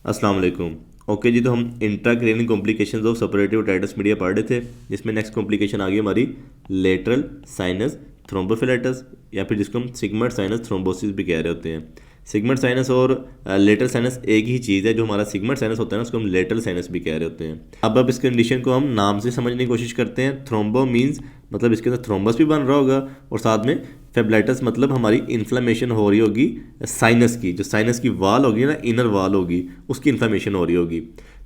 अस्सलाम वालेकुम। ओके जी, तो हम intracranial complications of suppurative otitis media पढ़ रहे थे, जिसमें नेक्स्ट कॉम्प्लिकेशन आ गई हमारी लेटरल साइनस थ्रोम्बोफिलेटस, या फिर जिसको हम सिगमोइड साइनस थ्रोम्बोसिस भी कह रहे होते हैं। सिगमोइड साइनस और लेटरल साइनस एक ही चीज़ है। जो हमारा सिगमोइड साइनस होता है ना, उसको हम लेटरल साइनस भी कह रहे होते हैं। अब इस कंडीशन को हम नाम से समझने की कोशिश करते हैं। थ्रोम्बो मीन्स मतलब इसके अंदर थ्रोम्बस भी बन रहा होगा, और साथ में फेब्लाइटस मतलब हमारी इन्फ्लेमेशन हो रही होगी साइनस की। जो साइनस की वाल होगी ना, इनर वाल होगी, उसकी इन्फ्लेमेशन हो रही होगी।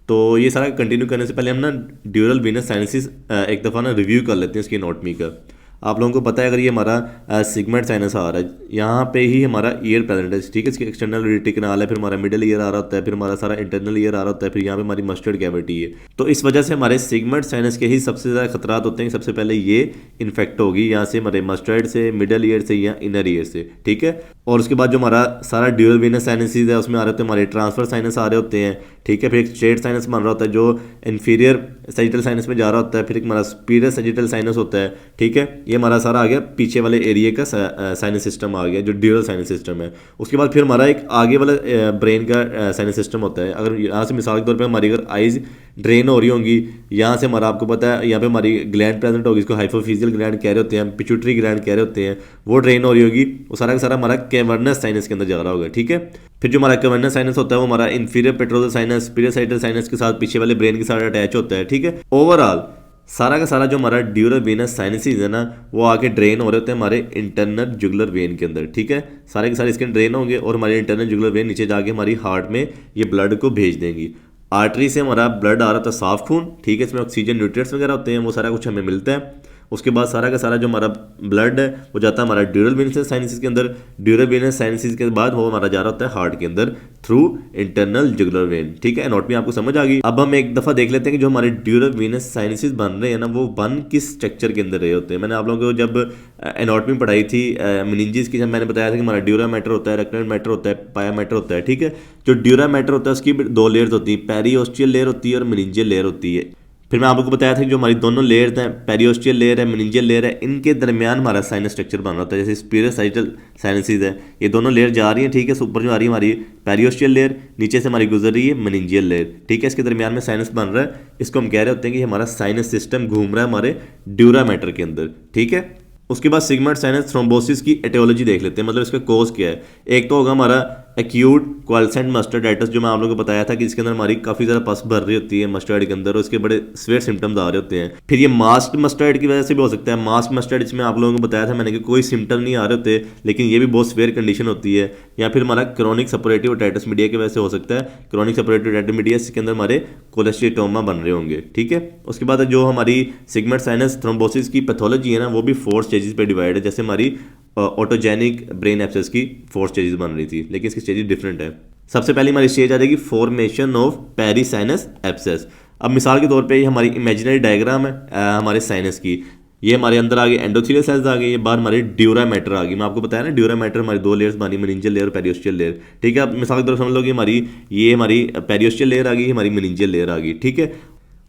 तो ये सारा कंटिन्यू करने से पहले हम ना ड्यूरल वीनस साइनसिस एक दफ़ा ना रिव्यू कर लेते हैं इसकी एनाटॉमी का। आप लोगों को पता है, अगर ये हमारा सिगमेंट साइनस आ रहा है, यहाँ पे ही हमारा ईयर प्रेजेंट है, ठीक है। इसके एक्सटर्नल रेटिकुलम है, फिर हमारा मिडल ईयर आ रहा होता है, फिर हमारा सारा इंटरनल ईयर आ रहा होता है, फिर यहाँ पे हमारी मस्टर्ड कैविटी है। तो इस वजह से हमारे सिगमेंट साइनस के ही सबसे ज़्यादा खतरात होते हैं। सबसे पहले ये इन्फेक्ट होगी यहाँ से, हमारे मस्टर्ड से, मिडल ईयर से या इनर ईयर से, ठीक है। और उसके बाद जो हमारा सारा ड्यूरल वीनस साइनसिस है, उसमें आ रहे होते हैं हमारे ट्रांसफर साइनस आ रहे होते हैं, ठीक है। फिर एक स्ट्रेट साइनस बन रहा होता है जो इन्फीरियर सैजिटल साइनस में जा रहा होता है। फिर एक हमारा सुपीरियर सैजिटल साइनस होता है, ठीक है। ये हमारा सारा आ गया पीछे वाले एरिया का साइनस सिस्टम आ गया, जो ड्यूरल साइनस सिस्टम है। उसके बाद फिर हमारा एक आगे वाला ब्रेन का साइनस सिस्टम होता है। अगर यहाँ से मिसाल के तौर पर हमारी अगर आइज ड्रेन हो रही होंगी, यहाँ से हमारा आपको पता है यहाँ पे हमारी ग्लैंड प्रेजेंट होगी, इसको हाइपोफिजियल ग्लैंड कह रहे होते हैं, पिट्यूटरी ग्लैंड कह रहे होते हैं, वो ड्रेन हो रही होगी। वो सारा का सारा हमारा कैवर्नस साइनस के अंदर जा रहा होगा, ठीक है। फिर जो हमारा कैवर्नस साइनस होता है वो हमारा inferior petrosal sinus, superior sagittal sinus के साथ पीछे वाले ब्रेन के साथ अटैच होता है, ठीक है। ओवरऑल सारा का सारा जो हमारा ड्यूरल वीनस साइनसिस है ना, वो आके ड्रेन हो रहे होते हैं हमारे इंटरनल जुगुलर वेन के अंदर, ठीक है। सारे के सारे इसके ड्रेन होंगे और हमारे इंटरनल जुगुलर वेन नीचे जाके हमारी हार्ट में ये ब्लड को भेज देंगी। आर्टरी से हमारा ब्लड आ रहा था साफ खून, ठीक है। इसमें ऑक्सीजन न्यूट्रिएंट्स वगैरह होते हैं, वो सारा कुछ हमें मिलता है। उसके बाद सारा का सारा जो हमारा ब्लड है वो जाता है हमारा ड्यूरल वीनस साइनसिस के अंदर। ड्यूरल वीनस साइनसिस के बाद वो हमारा जा रहा होता है हार्ट के अंदर थ्रू इंटरनल जुगुलर वेन, ठीक है। एनाटॉमी आपको समझ आ गई। अब हम एक दफ़ा देख लेते हैं कि जो हमारे ड्यूरल वीनस साइनसिस बन रहे हैं ना, वो बन किस स्ट्रक्चर के अंदर रहे होते हैं। मैंने आप लोगों को जब एनाटॉमी पढ़ाई थी मेनिंजेस की, जब मैंने बताया था कि हमारा ड्यूरा मैटर होता है, रेक्टल मैटर होता है, पाया मैटर होता है, ठीक है। जो ड्यूरा मैटर होता है उसकी दो लेयर्स होती हैं, पेरियोस्टियल लेयर होती है और मेनिंजियल लेयर होती है। फिर मैं आपको बताया था कि जो हमारी दोनों लेयर्स हैं, पेरियोस्टियल लेयर है, मेनिंजियल लेयर है, इनके दरमियान हमारा साइनस स्ट्रक्चर बन रहा होता है। जैसे सुपीरियर सैजिटल साइनसिस है, ये दोनों लेयर जा रही है, ठीक है। ऊपर जो आ रही है हमारी पेरियोस्टियल लेयर, नीचे से हमारी गुजर रही है मेनिंजियल लेयर, ठीक है। इसके दरमियान में साइनस बन रहा है, इसको हम कह रहे होते हैं कि हमारा साइनस सिस्टम घूम रहा है हमारे ड्यूरा मैटर के अंदर, ठीक है। उसके बाद सिगमोइड साइनस थ्रोम्बोसिस की एटियोलॉजी देख लेते हैं, मतलब इसका कोज क्या है। एक तो होगा हमारा एक्यूट क्वाल्सेंट मस्टर्डाइटिस, जो मैं आप लोगों को बताया था कि इसके अंदर हमारी काफ़ी ज़्यादा पस भर रही होती है मस्टर्ड के अंदर, और इसके बड़े स्वेयर सिम्टम्स आ रहे होते हैं। फिर ये मास्क मस्टर्ड की वजह से भी हो सकता है। मास्क मस्टर्ड इसमें आप लोगों को बताया था मैंने कि कोई सिम्टम नहीं आ रहे होते, लेकिन ये भी बहुत स्वेयर कंडीशन होती है। या फिर हमारा क्रॉनिक सपोरेटिव ओटाइटिस मीडिया की वजह से हो सकता है। क्रॉनिक सपोरेटिव ओटाइटिस मीडिया इसके अंदर हमारे कोलेस्टिटोमा बन रहे होंगे, ठीक है। उसके बाद जो हमारी सिगमोइड साइनस थ्रोम्बोसिस की पैथोलॉजी है ना, वो भी 4 स्टेजेस पे डिवाइड है। जैसे हमारी ऑटोजेनिक ब्रेन एब्सेस की 4 स्टेजेस बन रही थी, लेकिन इसकी स्टेजेस डिफरेंट है। सबसे पहली हमारी स्टेज आ जाएगी फॉर्मेशन ऑफ पेरीसाइनस एब्सेस। अब मिसाल के तौर पे ये हमारी इमेजिनरी डायग्राम है हमारे साइनस की। ये हमारे अंदर आ गए एंडोथेलियल सेल्स आ गए, ये बाहर हमारी ड्यूरा मैटर आ गई। मैं आपको बताया ना, ड्यूरा मैटर हमारी 2 लेयर्स बनी, मेनिंजियल लेयर और पेरियोस्टियल लेयर, ठीक है। अब मिसाल के तौर पर समझ लो कि ये हमारी पेरियोस्टियल लेयर आ गई, हमारी मेनिंजियल लेयर आ गई, ठीक है।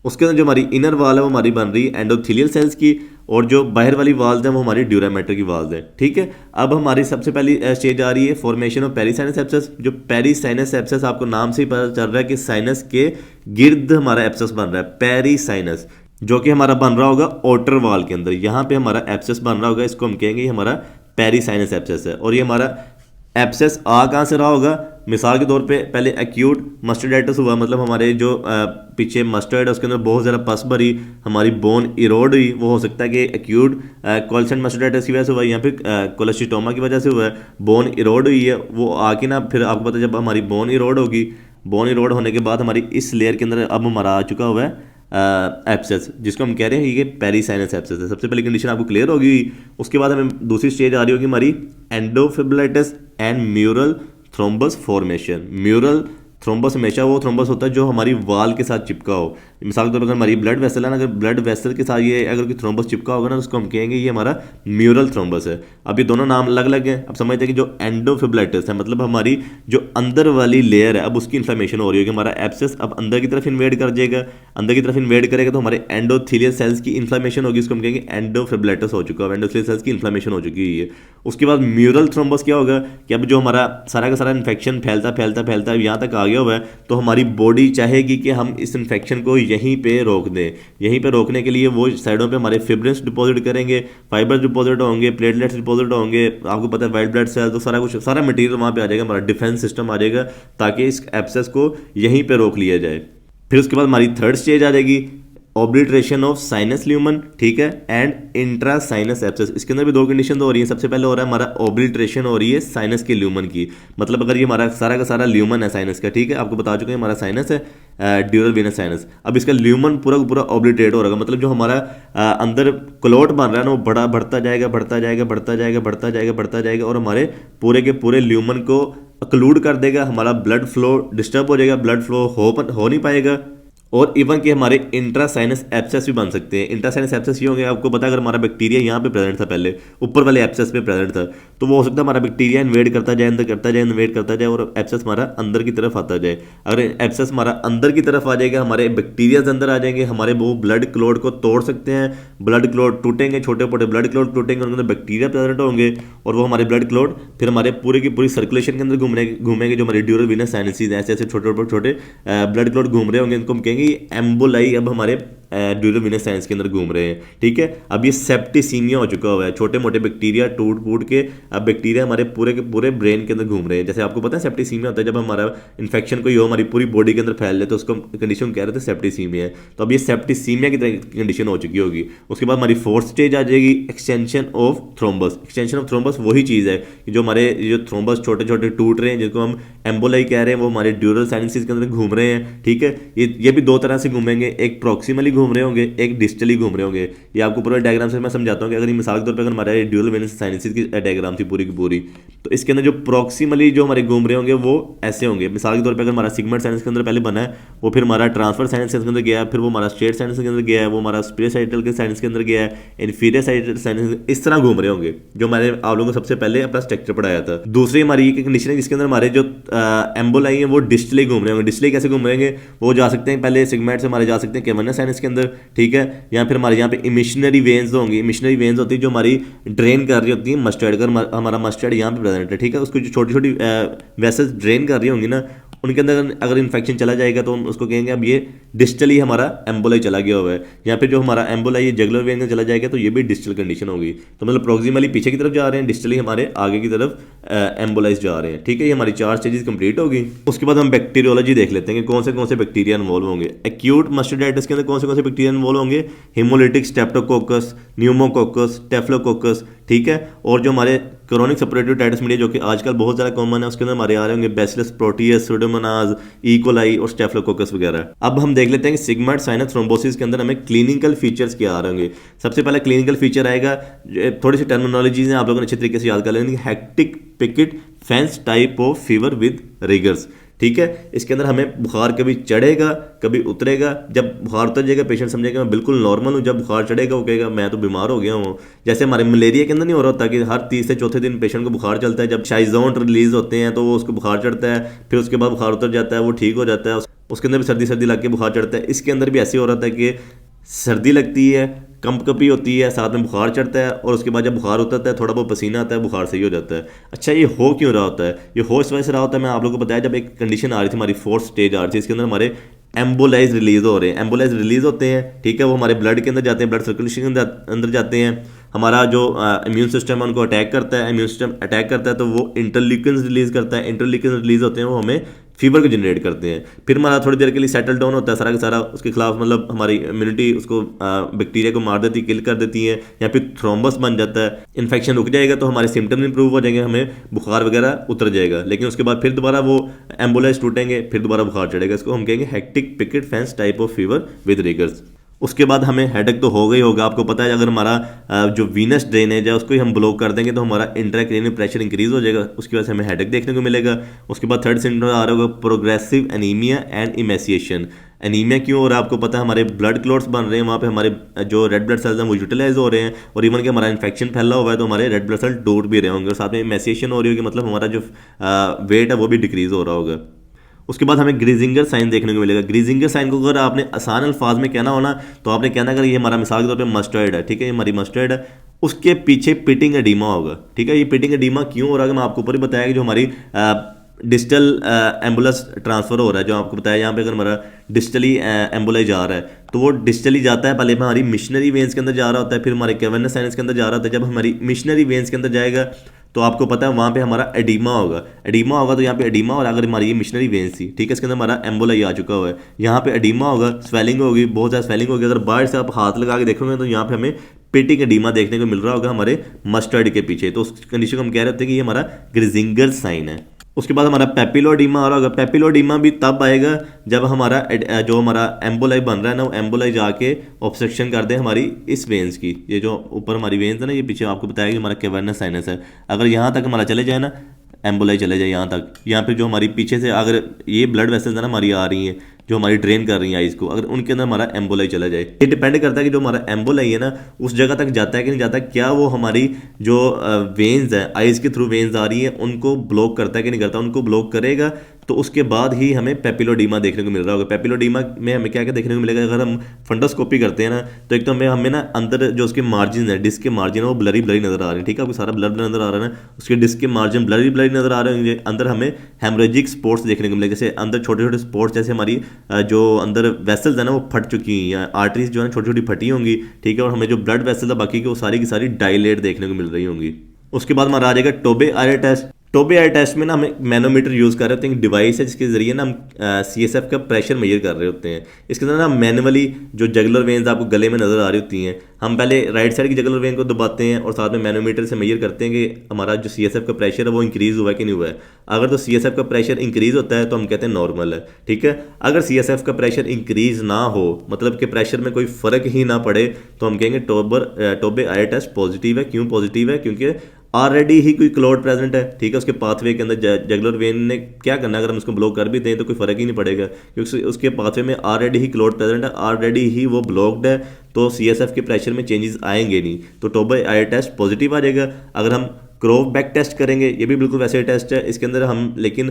उसके अंदर जो हमारी इनर वाल है वो हमारी बन रही है एंडोथेलियल सेल्स की, और जो बाहर वाली वाल्स हैं वो हमारी ड्यूरा मैटर की वाल्स हैं, ठीक है। अब हमारी सबसे पहली स्टेज आ रही है फॉर्मेशन ऑफ पेरीसाइनस एब्सेस। जो पेरीसाइनस एब्सेस आपको नाम से ही पता चल रहा है कि साइनस के गिर्द हमारा एब्सेस बन रहा है, पेरीसाइनस, जो कि हमारा बन रहा होगा ओटर वाल के अंदर। यहाँ पे हमारा एब्सेस बन रहा होगा, इसको हम कहेंगे हमारा पेरीसाइनस एब्सेस है। और ये हमारा एब्सेस आ कहाँ से रहा होगा। मिसाल के तौर पे पहले एक्यूट मस्टर्डाइटिस हुआ, मतलब हमारे जो पीछे मस्टर्ड है उसके अंदर बहुत ज़्यादा पस भरी, हमारी बोन इरोड हुई। वो हो सकता है कि एक्यूट क्वाल्सेंट मस्टर्डाइटिस की वजह से हुआ, या फिर कोलेस्टिटोमा की वजह से हुआ है। बोन इरोड हुई है, वो आके ना फिर आपको पता है जब हमारी बोन इरोड होगी, बोन इरोड होने के बाद हमारी इस लेयर के अंदर अब हमारा आ चुका हुआ है एब्सेस, जिसको हम कह रहे हैं ये पेरीसाइनस एब्सेस है। सबसे पहली कंडीशन आपको क्लियर होगी। उसके बाद हमें दूसरी स्टेज आ रही होगी हमारी एंडोफिब्रिलेटिस and mural thrombus formation. Mural thrombus हमेशा वो थ्रोम्बस होता है जो हमारी वाल के साथ चिपका हो। मिसाल के तौर पर अगर हमारी ब्लड वेसल है ना, अगर ब्लड वेसल के साथ ये अगर कोई थ्रोम्बस चिपका होगा ना, उसको हम कहेंगे ये हमारा म्यूरल थ्रोम्बस है। अब ये दोनों नाम अलग अलग हैं। अब समझते हैं कि जो एंडोफिब्रिलेटिस है, मतलब हमारी जो अंदर वाली लेयर है, अब उसकी इन्फ्लेमेशन हो रही होगी। हमारा एब्सेस अब अंदर की तरफ इन्वेड कर जाएगा, अंदर की तरफ इन्वेड करेगा तो हमारे एंडोथेलियल सेल्स की इन्फ्लेमेशन होगी, इसको हम कहेंगे एंडोफिब्रिलेटिस हो चुका है, एंडोथेलियल सेल्स की इन्फ्लेमेशन हो चुकी है। उसके बाद म्यूरल थ्रोम्बस क्या होगा कि अब जो हमारा सारा का सारा इन्फेक्शन फैलता फैलता फैलता यहाँ तक आ गया हुआ है तो हमारी बॉडी चाहेगी कि हम इस इन्फेक्शन को यहीं पे रोक दें। यहीं पे रोकने के लिए वो साइडों पे हमारे फिब्रिन्स डिपॉजिट करेंगे, फाइबर डिपॉजिट होंगे, प्लेटलेट्स डिपॉजिट होंगे, आपको पता है वाइट ब्लड सेल, तो सारा कुछ, सारा मटेरियल वहाँ पे आ जाएगा, हमारा डिफेंस सिस्टम आ जाएगा ताकि इस एब्सेस को यहीं पे रोक लिया जाए। फिर उसके बाद हमारी थर्ड स्टेज आ जाएगी ऑब्लिटरेशन ऑफ साइनस ल्यूमन, ठीक है, एंड इंट्रा साइनस एब्सेस। इसके अंदर भी दो कंडीशन तो हो रही है। सबसे पहले हो रहा है हमारा ऑब्लिटरेशन हो रही है साइनस के ल्यूमन की, मतलब अगर ये हमारा सारा का सारा ल्यूमन है साइनस का, ठीक है, आपको बता चुके हैं हमारा साइनस है ड्यूरल वेनस साइनस, अब इसका ल्यूमन पूरा का पूरा ऑब्लिटरेट हो रहा है, मतलब जो हमारा अंदर क्लॉट बन रहा है ना वो बड़ा बढ़ता जाएगा बढ़ता जाएगा बढ़ता जाएगा बढ़ता जाएगा बढ़ता जाएगा और हमारे पूरे के पूरे ल्यूमन को अक्लूड कर देगा, हमारा ब्लड फ्लो डिस्टर्ब हो जाएगा, ब्लड फ्लो हो नहीं पाएगा, और इवन कि हमारे इंट्रासाइनस एब्सेस भी बन सकते हैं। इंट्रासाइनस एब्सेस ये होंगे, आपको पता है अगर हमारा बैक्टीरिया यहाँ पे प्रेजेंट था, पहले ऊपर वाले एब्सेस पे प्रेजेंट था, तो वो हो सकता है हमारा बैक्टीरिया इन्वेड करता जाए, अंदर करता जाए, इन्वेड करता जाए और एब्सेस हमारा अंदर की तरफ आता जाए। अगर एब्सेस हमारा अंदर की तरफ आ जाएगा, हमारे बैक्टीरियाज अंदर आ जाएंगे, हमारे वो ब्लड क्लॉट को तोड़ सकते हैं, ब्लड क्लॉट टूटेंगे, छोटे मोटे ब्लड क्लॉट टूटेंगे, उनके अंदर बैक्टीरिया प्रेजेंट होंगे और वो हमारे ब्लड क्लॉट फिर हमारे पूरे की पूरी सर्कुलेशन के अंदर घूमेंगे, जो हमारे ड्यूरल वेनस साइनसेस ऐसे ऐसे छोटे छोटे ब्लड क्लॉट घूम रहे होंगे, इनको हम कहेंगे एम्बोलाई, अब हमारे ड्यूरल वेनस साइनस के अंदर घूम रहे हैं, ठीक है। अब ये सेप्टिसीमिया हो चुका हुआ है, छोटे मोटे बैक्टीरिया टूट फूट के अब बैक्टीरिया हमारे पूरे के पूरे ब्रेन के अंदर घूम रहे हैं। जैसे आपको पता है सेप्टिसीमिया होता है जब हमारा इन्फेक्शन कोई हो हमारी पूरी बॉडी के अंदर फैल जाए, तो उसको कंडीशन कह रहे थे सेप्टिसीमिया है। तो अब ये सेप्टिसीमिया की तरह कंडीशन हो चुकी होगी। उसके बाद हमारी फोर्थ स्टेज आ जाएगी extension of thrombus. Extension of thrombus वही चीज़ है कि जो हमारे जो थ्रोम्बस छोटे छोटे टूट रहे हैं, जिसको हम एम्बोलाई कह रहे हैं, वो हमारे ड्यूरल साइनसेस के अंदर घूम रहे हैं, ठीक है। ये भी दो तरह से घूमेंगे, एक प्रॉक्सिमली घूम रहे होंगे, एक डिस्टली घूम रहे होंगे। ये आपको पूरा डायग्राम से मैं समझाता हूँ कि अगर ये मिसाल के तौर पे अगर हमारा ड्यूरल वेनस साइनसेस की डायग्राम थी पूरी की पूरी, तो इसके अंदर जो प्रॉक्सिमली जो हमारे घूम रहे होंगे वो ऐसे होंगे। मिसाल के तौर पे अगर हमारा सिगमेंट साइनस के अंदर पहले बना है, वो फिर हमारा ट्रांसफर साइनस के अंदर गया है, फिर वो हमारा स्ट्रेट साइनस के अंदर गया है, वो हमारा सुपीरियर साइटल के साइनस के अंदर गया है, इन्फीरियर साइटल साइनस, इस तरह घूम रहे होंगे जो मैंने आप लोगों को सबसे पहले अपना स्ट्रक्चर पढ़ाया था। दूसरी हमारी ये कंडीशन है जिसके अंदर हमारे जो एम्बोलाई है वो डिस्टली घूम रहे होंगे। डिस्टली कैसे घूम रहेंगे, वो जा सकते हैं पहले सिगमेंट से हमारे जा सकते हैं कैवर्नस साइनस के अंदर, ठीक है, या फिर हमारे यहाँ पे इमिशनरी वेन्स होंगी। मिशनरी वेन्स होती है जो हमारी ड्रेन कर रही होती है मस्टर्ड, अगर हमारा मस्टर्ड यहाँ पे प्रेजेंट है, ठीक है, उसको जो छोटी छोटी वेसल्स ड्रेन कर रही होंगी ना, उनके अंदर अगर इन्फेक्शन चला जाएगा तो हम उसको कहेंगे अब ये डिस्टली हमारा एम्बोलाई चला गया हुआ है। या फिर जो हमारा एम्बोलाई ये जगुलर वेन में चला जाएगा तो ये भी डिस्टल कंडीशन होगी। तो मतलब प्रोक्सिमली पीछे की तरफ जा रहे हैं, डिस्टली हमारे आगे की तरफ एम्बोलाइज जा रहे हैं, ठीक है। ये हमारी 4 स्टेजेस कंप्लीट होगी। उसके बाद हम बैक्टीरियोलॉजी देख लेते हैं कि कौन से बैक्टीरिया इन्वॉल्व होंगे। एक्यूट मस्टर्डाइटिस के अंदर कौन से बैक्टीरिया इन्वॉल्व होंगे, हिमोलिटिक स्ट्रेप्टोकोकस, न्यूमोकोकस, स्टेफिलोकोकस, ठीक है। और जो हमारे क्रोनिक सपोरेटिव टाइटस मीडिया जो कि आजकल बहुत ज़्यादा कॉमन है, उसके अंदर हमारे आ रहे होंगे बैसिलस प्रोटियस, सुडोमोनास, इकोलाई और स्टेफिलोकोकस वगैरह। अब हम देख लेते हैं कि सिगमेंट साइनस थ्रोम्बोसिस के अंदर हमें क्लिनिकल फीचर्स क्या आ रहे होंगे। सबसे पहला क्लिनिकल फीचर आएगा, थोड़ी सी टर्मिनोलॉजीज हैं आप लोगों ने अच्छे तरीके से याद कर लेंगे, hectic picket fence type of fever with rigors, ठीक है। इसके अंदर हमें बुखार कभी चढ़ेगा कभी उतरेगा। जब बुखार उतर जाएगा पेशेंट समझेगा मैं बिल्कुल नॉर्मल हूँ, जब बुखार चढ़ेगा वो कहेगा मैं तो बीमार हो गया हूँ। जैसे हमारे मलेरिया के अंदर नहीं हो रहा होता कि हर 3 से 4 दिन पेशेंट को बुखार चलता है, जब शाइजोन रिलीज होते हैं तो वो उसको बुखार चढ़ता है, फिर उसके बाद बुखार उतर जाता है, वो ठीक हो जाता है, उसके अंदर भी सर्दी लग के बुखार चढ़ता है। इसके अंदर भी ऐसे हो रहा था कि सर्दी लगती है, कंपकपी होती है, साथ में बुखार चढ़ता है और उसके बाद जब बुखार उतरता है थोड़ा बहुत पसीना आता है, बुखार सही हो जाता है। अच्छा ये हो क्यों रहा होता है, ये हो इस वजह से रहा होता है, मैं आप लोगों को बताया जब एक कंडीशन आ रही थी हमारी 4th स्टेज आ रही थी, इसके अंदर हमारे एम्बोलाइज रिलीज हो रहे हैं। एम्बोलाइज रिलीज होते हैं, ठीक है, वो हमारे ब्लड के अंदर जाते हैं, ब्लड सर्कुलेशन के अंदर जाते हैं, हमारा जो इम्यून सिस्टम है उनको अटैक करता है, इम्यून सिस्टम अटैक करता है तो वो इंटरल्यूकिन्स रिलीज करता है, इंटरल्यूकिन्स रिलीज होते हैं वो हमें फीवर को जनरेट करते हैं। फिर हमारा थोड़ी देर के लिए सेटल डाउन होता है सारा का सारा, उसके खिलाफ मतलब हमारी इम्यूनिटी उसको बैक्टीरिया को मार देती है, किल कर देती है, या फिर थ्रोम्बस बन जाता है, इन्फेक्शन रुक जाएगा तो हमारे सिम्टम इंप्रूव हो जाएंगे, हमें बुखार वगैरह उतर जाएगा। लेकिन उसके बाद फिर दोबारा वो एम्बुलेंस टूटेंगे, फिर दोबारा बुखार चढ़ेगा। इसको हम कहेंगे hectic picket fence type of fever with rigors. उसके बाद हमें हेडेक तो हो गई होगा, आपको पता है अगर हमारा जो वीनस ड्रेनेज है उसको ही हम ब्लॉक कर देंगे तो हमारा इंट्राक्रैनियल प्रेशर इंक्रीज हो जाएगा, उसकी वजह से हमें हेडेक देखने को मिलेगा। उसके बाद थर्ड सिम्टम आ रहा होगा progressive anaemia and emaciation. Anaemia क्यों हो रहा है आपको पता है, हमारे ब्लड क्लॉट्स बन रहे हैं, वहाँ पे हमारे जो रेड ब्लड सेल्स हैं वो यूटिलाइज हो रहे हैं, और इवन कि हमारा इन्फेक्शन फैला हुआ है तो हमारे रेड ब्लड सेल डोट भी रहे होंगे, और साथ में इमेसिएशन हो रही होगी, मतलब हमारा जो वेट है वो भी डिक्रीज हो रहा होगा। उसके बाद हमें ग्रीजिंगर साइन देखने को मिलेगा। ग्रीजिंगर साइन को अगर आपने आसान अल्फाज में कहना हो ना तो आपने कहना अगर ये हमारा मिसाल के तौर पे मस्टर्ड है, ठीक है, ये हमारी मस्टर्ड है, उसके पीछे पिटिंग एडीमा होगा, ठीक है। ये पिटिंग एडीमा क्यों हो रहा है मैं आपको ऊपर ही बताया कि जो हमारी डिजिटल एम्बुलस ट्रांसफ़र हो रहा है, जो आपको बताया यहाँ पे अगर हमारा डिजिटली एम्बुलाई जा रहा है तो वो डिजिटली जाता है, पहले हमारी मिशनरी वेन्स के अंदर जा रहा होता है, फिर हमारे कैवर्नस साइनस के अंदर जा रहा होता है। जब हमारी मिशनरी वेन्स के अंदर जाएगा तो आपको पता है वहाँ पे हमारा एडीमा होगा, एडीमा होगा तो यहाँ पे एडीमा, और अगर हमारी ये मिशनरी वेन्स थी, ठीक है, इसके अंदर हमारा एम्बुलाई आ चुका हुआ है, यहाँ पे एडीमा होगा, स्वेलिंग होगी, बहुत ज़्यादा स्वेलिंग होगी। अगर बाहर से आप हाथ लगा के देखोगे तो यहाँ पे हमें पेटिक एडीमा देखने को मिल रहा होगा हमारे मस्टर्ड के पीछे, तो उस कंडीशन को हम कह रहे होते हैं कि ये हमारा ग्रिजिंगर साइन है। उसके बाद हमारा पेपिलोडीमा आ रहा होगा। पेपिलोडीमा भी तब आएगा जब हमारा जो हमारा एम्बोलाई बन रहा है ना, वो एम्बोलाई जाके ऑब्स्ट्रक्शन कर दे हमारी इस वेन्स की, ये जो ऊपर हमारी वेन्स है ना, ये पीछे आपको बताया कि हमारा कैवर्नस साइनस है, अगर यहाँ तक हमारा चले जाए ना, एम्बोलाई चले जाए यहाँ तक, यहाँ पे जो हमारी पीछे से अगर ये ब्लड वेसल्स है ना हमारी आ रही हैं जो हमारी ड्रेन कर रही है आइज़ को, अगर उनके अंदर हमारा एम्बोलाई चला जाए, ये डिपेंड करता है कि जो हमारा एम्बोलाई है ना उस जगह तक जाता है कि नहीं जाता, क्या वो हमारी जो वेन्स है आइज़ के थ्रू वेन्स आ रही है उनको ब्लॉक करता है कि नहीं करता। उनको ब्लॉक करेगा तो उसके बाद ही हमें पेपिलोडीमा देखने को मिल रहा होगा। पेपिलोडीमा में हमें क्या क्या देखने को मिलेगा, अगर हम फंडोस्कोपी करते हैं ना तो एक तो हमें ना अंदर जो उसके मार्जिन है, डिस्क के मार्जिन है, वो ब्लरी ब्लरी नजर आ रहे हैं, ठीक है, आपको सारा ब्लर नजर आ रहा है ना, उसके डिस्क के मार्जिन ब्लरी ब्लरी नजर आ रहे होंगे। अंदर हमें हेमरेजिक स्पॉट्स देखने को मिलेगा, जैसे अंदर छोटे छोटे स्पॉट्स, जैसे हमारी जो अंदर वेसल्स है ना वो फट चुकी हैं, आर्टरीज जो है छोटी छोटी फटी होंगी, ठीक है, और हमें जो ब्लड वेसल्स है बाकी की वो सारी की सारी डायलेट देखने को मिल रही होंगी। उसके बाद हमारा आ जाएगा टोबे आई टेस्ट। टोबे आई टेस्ट में ना हमें मैनोमीटर यूज़ कर रहे होते हैं, एक डिवाइस है जिसके जरिए ना हम CSF का प्रेशर मेजर कर रहे होते हैं। इसके अंदर ना मैनुअली जो जगुलर वेन्स आपको गले में नज़र आ रही होती हैं, हम पहले राइट साइड की जगुलर वेन को दबाते हैं और साथ में मैनोमीटर से मेजर करते हैं कि हमारा जो CSF का प्रेशर है वो इंक्रीज़ हुआ है कि नहीं हुआ है। अगर तो CSF का प्रेशर इंक्रीज़ होता है तो हम कहते हैं नॉर्मल है, ठीक है। अगर CSF का प्रेशर इंक्रीज़ ना हो, मतलब कि प्रेशर में कोई फ़र्क ही ना पड़े, तो हम कहेंगे टोबे आई टेस्ट पॉजिटिव है। क्यों पॉजिटिव है? क्योंकि ऑलरेडी ही कोई क्लॉट प्रेजेंट है, ठीक है, उसके पाथवे के अंदर जगुलर वेन ने क्या करना है, अगर हम उसको ब्लॉक कर भी दें तो कोई फ़र्क ही नहीं पड़ेगा, क्योंकि उसके पाथवे में ऑलरेडी ही क्लॉट प्रेजेंट है, ऑलरेडी ही वो ब्लॉक्ड है, तो CSF के प्रेशर में चेंजेस आएंगे नहीं, तो टोबे आई टेस्ट पॉजिटिव आ जाएगा। अगर हम क्रोव बैक टेस्ट करेंगे, ये भी बिल्कुल वैसे टेस्ट है, इसके अंदर हम लेकिन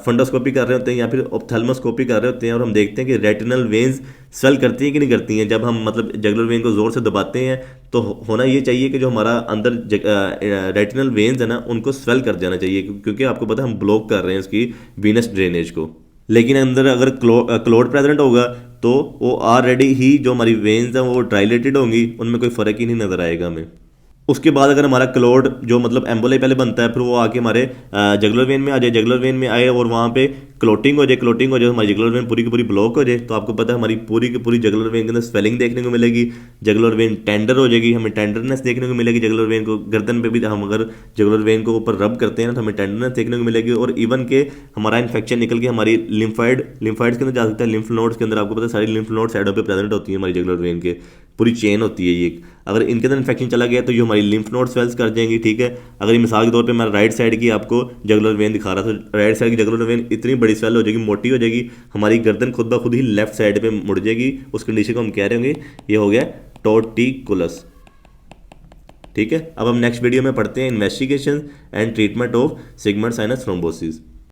फंडोस्कोपी कर रहे होते हैं या फिर ऑप्थेल्मोस्कोपी कर रहे होते हैं और हम देखते हैं कि रेटिनल वेन्स स्वेल करती हैं कि नहीं करती हैं। जब हम मतलब जगुलर वेन को ज़ोर से दबाते हैं तो होना ये चाहिए कि जो हमारा अंदर रेटिनल वेन्स है ना उनको स्वेल कर जाना चाहिए, क्योंकि आपको पता है हम ब्लॉक कर रहे हैं उसकी वीनस ड्रेनेज को। लेकिन अंदर अगर क्लॉट प्रेजेंट होगा तो वो ऑलरेडी ही जो हमारी वेन्स हैं वो डायलेटेड होंगी, उनमें कोई फ़र्क ही नहीं नज़र आएगा हमें। उसके बाद अगर हमारा क्लोड जो मतलब एम्बोलाई पहले बनता है, फिर वो आके हमारे जगुलर वेन में आ जाए, जगुलर वेन में आए और वहाँ पे क्लोटिंग हो जाए, हमारी जगुलर वेन पूरी की पूरी ब्लॉक हो जाए, तो आपको पता है हमारी पूरी की पूरी जगुलर वेन के अंदर स्वेलिंग देखने को मिलेगी, जगुलर वेन टेंडर हो जाएगी, हमें टेंडरनेस देखने को मिलेगी। जगुलर वेन को गर्दन पे भी हम अगर जगुलर वेन को ऊपर रब करते हैं ना तो हमें टेंडरनेस देखने को मिलेगी, और इवन के हमारा इन्फेक्शन निकल के हमारी लिम्फाइड्स के अंदर जा सकता है, लिम्फ नोड्स के अंदर आपको पता है सारी लिम्फ नोड साइडों पर प्रेजेंट होती है हमारी जगुलर वेन के, पूरी चेन होती है ये। अगर इनके अंदर इन्फेक्शन चला गया तो ये हमारी लिम्फ नोड स्वेल्स कर जाएंगी, ठीक है। अगर ये मिसाल के तौर पे मैं राइट साइड की आपको जगुलर वेन दिखा रहा था, तो राइट साइड की जगुलर वेन इतनी बड़ी स्वेल हो जाएगी, मोटी हो जाएगी, हमारी गर्दन खुद ब खुद ही लेफ्ट साइड पे मुड़ जाएगी। उस कंडीशन को हम कह रहे होंगे ये हो गया टॉर्टिकुलस, ठीक है। अब हम नेक्स्ट वीडियो में पढ़ते हैं investigation and treatment of sigmoid sinus thrombosis.